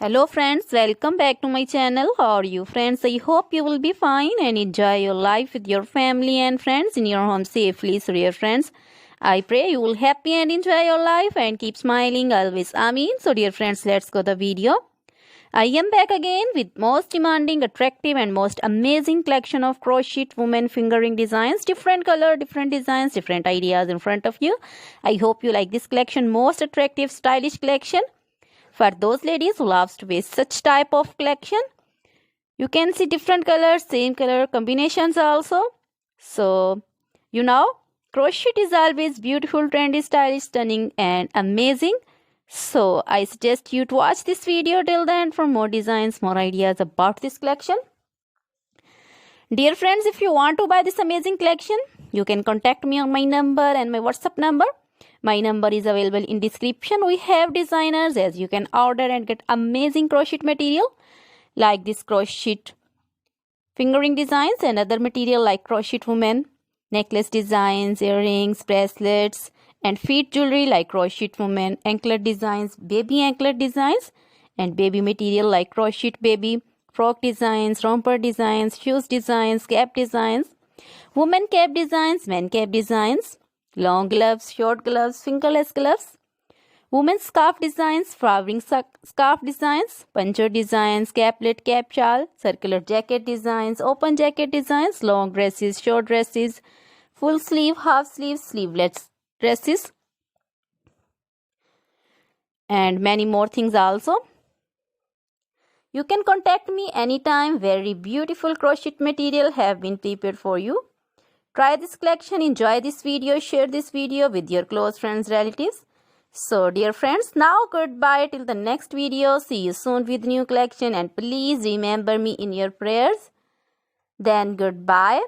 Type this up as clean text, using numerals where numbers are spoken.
Hello friends, welcome back to my channel. How are you friends? I hope you will be fine and enjoy your life with your family and friends in your home safely. So dear friends, I pray you will happy and enjoy your life and keep smiling always. Amen. So dear friends, let's go the video. I am back again with most demanding, attractive and most amazing collection of crochet women fingering designs. Different color, different designs, different ideas in front of you. I hope you like this collection, most attractive, stylish collection. For those ladies who loves to wear such type of collection, you can see different colors, same color combinations also. So, crochet is always beautiful, trendy, stylish, stunning and amazing. So, I suggest you to watch this video till the end for more designs, more ideas about this collection. Dear friends, if you want to buy this amazing collection, you can contact me on my number and my WhatsApp number. My number is available in description. We have designers as you can order and get amazing crochet material like this crochet fingering designs and other material like crochet women, necklace designs, earrings, bracelets and feet jewelry like crochet women, anklet designs, baby anklet designs and baby material like crochet baby, frock designs, romper designs, shoes designs, cap designs, women cap designs, men cap designs, long gloves, short gloves, fingerless gloves, women's scarf designs, flowering scarf designs, puncher designs, caplet, cap shawl, circular jacket designs, open jacket designs, long dresses, short dresses, full sleeve, half sleeve, sleeveless dresses, and many more things also. You can contact me anytime. Very beautiful crochet material have been prepared for you. Try this collection, enjoy this video, share this video with your close friends, relatives. So dear friends, now goodbye till the next video. See you soon with new collection and please remember me in your prayers. Then goodbye.